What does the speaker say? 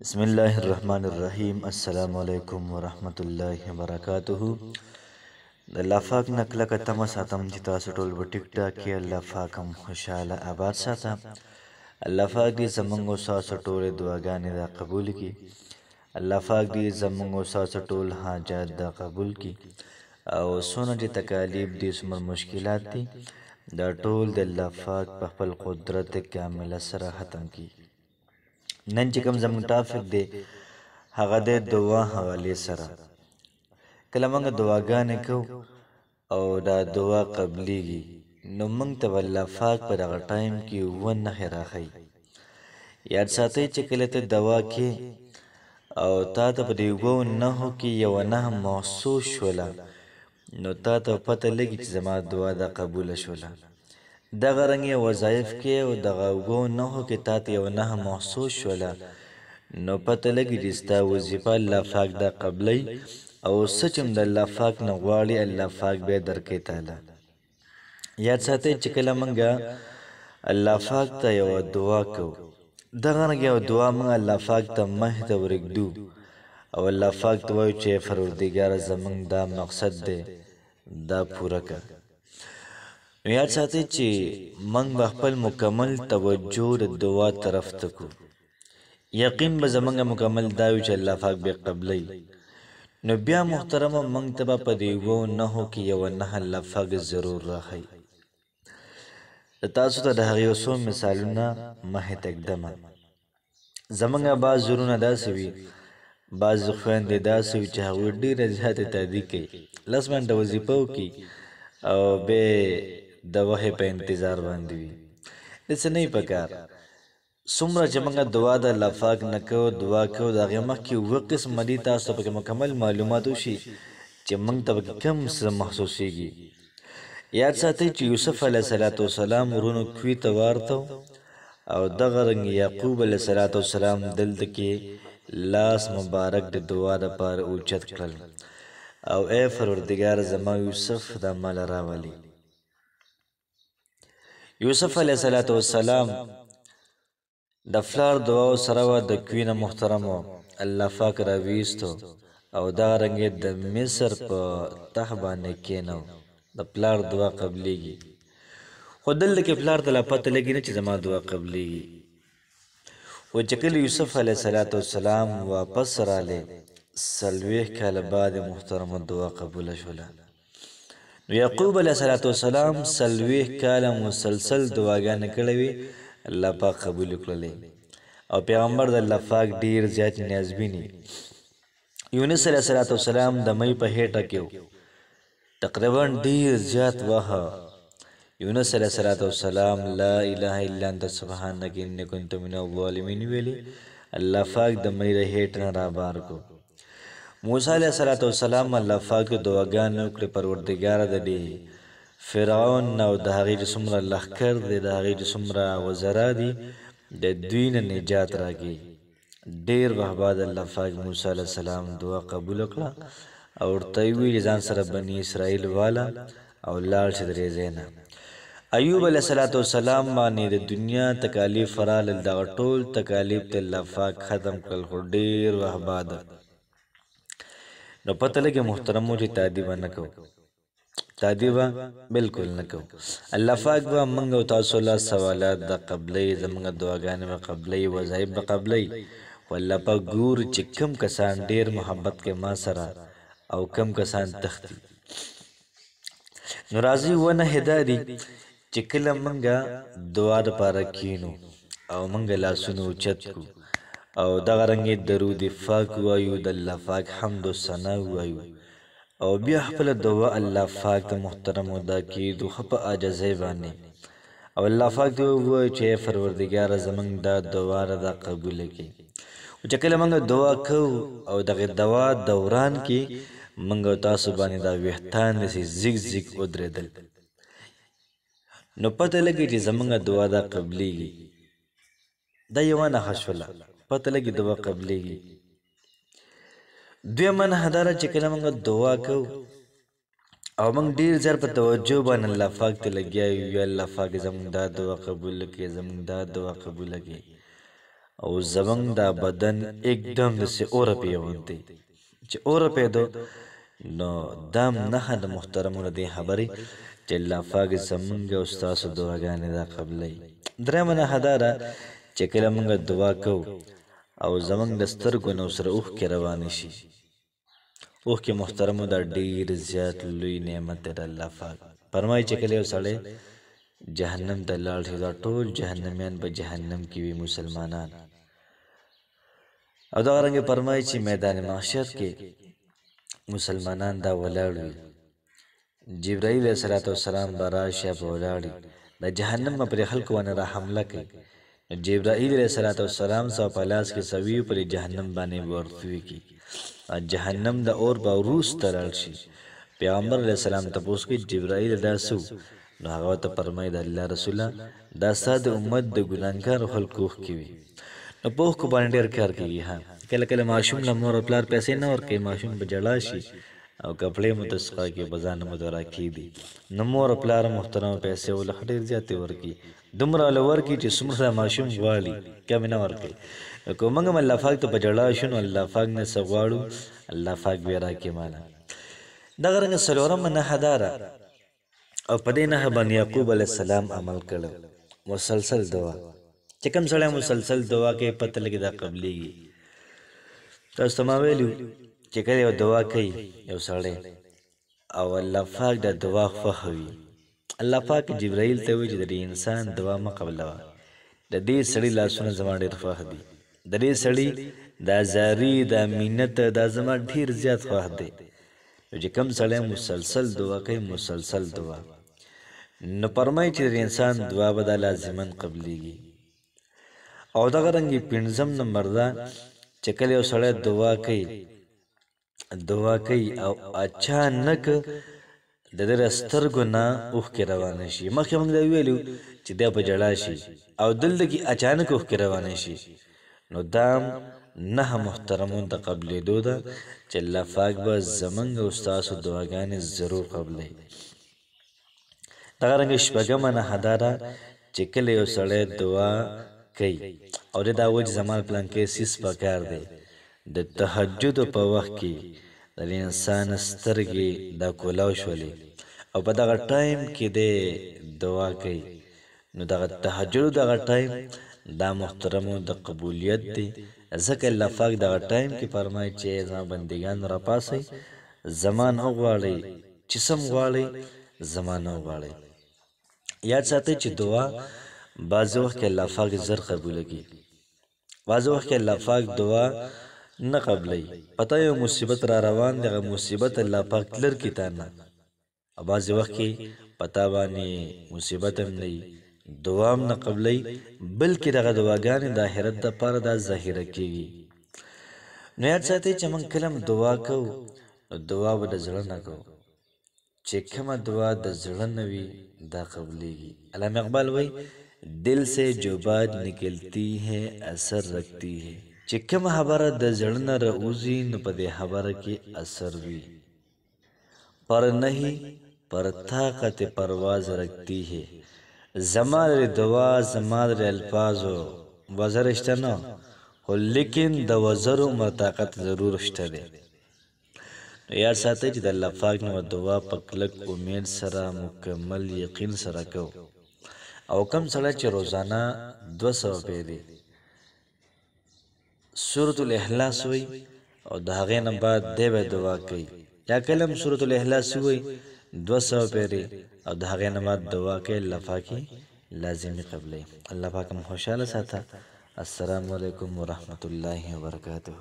بسم الله الرحمن الرحیم. السلام علیکم ورحمت الله وبرکاته. د الله پاک نه کلکه تمه ساتم چې تاسو ټول په ټیک ټاک کې الله پاک هم خوشحاله آباد ساته. الله پاک دې زموږ او تاسو ټولې دعاګانې دا قبول کړي. الله پاک دې زموږ او تاسو ټول حاجات دا قبول کړي او څونه چې تکالیف دي څومره مشکلات دي دا ټول د الله پاک په خپل قدرت کامله سره ختم کړي. نن چې کوم زموږ ټاپک دی هغه د دعا حوالې سره. کله موږ دعاګانې کوو او دا دعا قبلیږي نو موږ ته الله پاک په دغه ټایم کې اووه نښې راښیي. یاد ساتئ چې کله ته دعا کې او تا ته په دې اووه نښو کې یوه نښه محسوس شوله نو تا ته پته لګي چې زما دعا دا قبوله شوله. دغه رنګې وظایف کې او دغه اووه نښو کې تا ته یوه نښه محسوس شوله نو پته لګي چې ستا وظیفه الله پاک دا قبلی او څه چې د الله پاک نه غواړي الله پاک به درکوي تعالی. یاد ساتئ چې کله موږ الله پاک ته یوه دعا کوو دغه رنګې یوه دعا موږ الله پاک ته مخې ته ورږدو او الله پاک ته وایو چې پروردګاره زموږ دا مقصد دی دا پوره کړه. نو یاد ساتئ چې موږ به خپل مکمل توجه د دعا طرف ته کړو. یقین به زموږ مکمل دا وي چې الله پاک به قبلی. نو بیا محترمه موږ ته به په دې اووه نښو کې یوه نښه الله پاک ضرور راښیي. تاسو ته د هغې یو څو مثالونه مخې ته ږدمه. زموږ بعض زړونه داسې وي بعض خویندې داسې وي چې هغوی ډېره زیاته تادي کوي 10 منټه وظیفه وکړي او بیا د وحې په انتظار باندې وي. داسې نه وي پکار. څومره چې موږ دعا د الله پاک نه کوو دعا کوو د هغې مخکې اووه قسمه دي تاسو ته پکې مکمل معلومات وشي چې موږ ته پکې کم څه محسوسیږي. یاد ساتئ چې یوسف علیه السلام ورونو کوي ته وارته او دغه رنګ یعقوب علیه السلام دلته کې لاس مبارک د دعا دپاره اوچت کړل او ای پروردګار زما یوسف دا مال راولي. یوسف علیه السلام د پلار دعا سره وه د کوینه محترمو الله پاک راویستو او دغه رنګې د مصر په تخت باندې کېنو. د پلار دعا قبلیږي خو دلته کې پلار ته لا پته لګي نه چې زما دعا قبلیږي. خو چې کله یوسف علیه السلام واپس رالی 40 کاله بعد محترمو دعا قبوله شوله. نو یعقوب علیه السلام 40 کاله مسلسل دعاګانې کړې وي الله پاک قبول کړلې او پیغمبر د الله پاک ډیر زیات نیازبیني. یونس علیه السلام د مۍ په هیټه کې تقریبا ډیر زیات وخه یونس علیه السلام لا اله الا انت سبحانک انی کنت من الظالمین ویلي الله پاک د مۍ د هیټ نه رابار کو. موسی علیه السلام الله پاک دعاګانې وکړې پروردګاره د دې فرعون او د هغې چې څومره لښکر دی د هغې چې څومره وزرا دي د دوی نه نجات راکړي. ډېر وخت بعد الله پاک موسی علیه السلام دعا قبوله کړه او ورته یې وویل ځان سره بني اسرائیل واله او لاړ شه د دې ځای نه. ایوب علیه السلام باندې د دنیا تکالیف رالل دغه ټول تکالیف ته الله پاک ختم کړل خو ډېر وخت بعد. نو پته لګي محترمو چې تادي به نه کوو تادي به بلکل نه کوو. الله پاک به موږ او تاسو له سوالات د قبلۍ زموږ دعاګانې به قبلۍ وظایف به قبلۍ خو الله پاک ګوري چې کم کسان ډېر محبت کوي ما سره او کم کسان تښتي. نو راځئ ونښې دا دي چې کله موږ دعا دپاره کښېنو او موږ لاسونه اوچت کړو او دغه رنګې درود پاک ووایو د الله پاک حمد و ثنا ووایو او بیا خپله دعا الله پاک ته محترم ادا کېږدو ښه په عاجزۍ باندې او الله پاک ته ووایو چې ای پروردګاره زموږ دا دعا راته قبوله کړي. چې کله موږ دعا کوو او دغې دعا دوران کې موږ او تاسو باندې دا ویښتان داسې زیګ زیګ ودرېدل نو پته لګي چې زموږ دعا دا قبلیږي. دا یوه نښه شوله پته لګي دعا قبلیږي. دویمه نښه دا ده چې کله موږ دعا کوو او موږ ډېر زیات په توجه باندې الله پاک ته لګیا یو یا الله پاک زموږ دا دعا قبوله کړي زموږ دا دعا قبوله کړي او زمنګ دا بدن एकदम دسې اوره پیونتی چې اوره پیدو نو دام نه د محترمونو دی خبرې چې الله پاک زمونږ او ستاسو دعاګانې دا قبلوي. درېمه نښه دا ده چې کله موږ دعا کوو او زمونږ د سترګو نه ورسره اوښکې روانې شي. اوښکې محترمو دا ډېر زیات لوی نعمت دی د الله پاک. فرمایي چې کله یو سړی جهنم ته لاړ شي دا ټول جهنمیان په جهنم کې وي مسلمانان. او دغه رنګې فرمایي چې میدان محشر کې مسلمانان دا ولاړ وي. جبرائیل علیه السلام به راشي په ولاړ د جهنم به پرې خلکو باندې را حمله کوي. جبرائیل علیه السلام سو په لاس کې سوي پر جهنم باندې ورتوي کی جهنم د اور به وروسته لاړ شي. پیغمبر علیه السلام تپوس کې جبرائیل دا سو نو هغه ته فرمایي د الله رسوله دا ساده امت د ګناهګار خلکو کې وي نو په کو باندې ډېر کار کوي. ها کله کله ماشوم له مور پلار پیسې نه ورکوي ماشوم به جړا شي او کپړې متسقا کې بزان مدرا کی دي نو مور پلار محترم پیسې ول ډېر زیاتې ورکي دومره لور کی چې څومره ماشوم غواړي کم نه ورکي کومنګ مل الله پاک ته بجړا شنو الله پاک نه سغواړو الله پاک به راکې مالا. دغه رنګ سلورم نه حدارا او پدې نه باندې یعقوب علی السلام عمل کړو مسلسل دعا چې کوم سره مسلسل دعا کې پته لګي دا قبليږي. تاسو ما ویلو چې کله یو دعا کوي یو سړی او الله پاک دا دعا خوښوي الله پاک جبرائیل ته وایي چې د انسان دعا ما قبلوه د دې سړي لاسونه زما ډېر خوښ دي د دې سړي دا زاری دا مینت دا زما ډېر زیات خوښ دی. چې کوم سړی مسلسل دعا کوي مسلسل دعا نو فرمایي چې د انسان دعا به دا لازماً قبليږي. او دغه رنګې پنځم نمبر دا چې کله یو سړی دعا کوي او اچانک د دې سترګو نه اوښکې روانې شي. مخکې موږ دا ویلو چې دا په جړا شي او دلته کې اچانک اوښکې روانې شي نو دا نه محترمون ته قبلېدو ده چې الله پاک به زمونږ او ستاسو دعاګانې ضرور قبلوي. دغه رنګې شپږمه نښه دا ده چې کله یو سړی دعا کوي او د دا وایي چې زما پلان کې سیس پکار دی د تهجد په وخت کې د انسان سترګې دا کولاو شولې او په دغه ټایم کې د دعا کوي نو دغه تهجد دغه ټایم دا محترمو د قبولیت دی. ځکه الله پاک دغه ټایم کې فرمایي چې زما بندګان راپاسئ زمان وغواړئ چې سم غواړئ زمان وغواړئ. یاد ساتئ چې دعا بعض وخت کې الله پاک زر قبوله کوي بعض وخت کې الله پاک دعا نه قبلوي. پته یو مصیبت را روان دغه مصیبت الله پاک لر کی تا نه او بعض وخت کې پتا باندې مصیبت هم نه دعا هم نه قبلوي بلکې دغه دعاګانې د آخرت دپاره دا ظاهره کېږي. نو یاد ساتئ چې موږ کله دعا کوو نو دعا به د زړه نه کوو چې کومه دعا د زړه نه وي دا قبلېږي. علامه اقبال وایي دل سے جو بات نکلتی ہے اثر رکھتی ہے چې کومه خبره د زړه نه راوځي نو په دې خبره کې اثر وي. پر نہیں پر طاقت پرواز رکھتی ہے زمار دعا زمار الفاظو وزر شته نه خو لیکن د وزرو طاقت ضرور شته دی. یاد ساتئ چې د الله پاک نه دعا په کلک امید سره مکمل یقین سره کو او کم سړی چې روزانه 200 پیری سورۃ الاخلاص وای او د هغې نه بعد دی به دعا کوي یا کلم سورۃ الاخلاص وای 200 پیری او د هغې نه بعد دعا کوي الله پاکي لازمي قبلې. الله پاک مو خوشاله ساته. السلام علیکم ورحمت الله وبرکاته.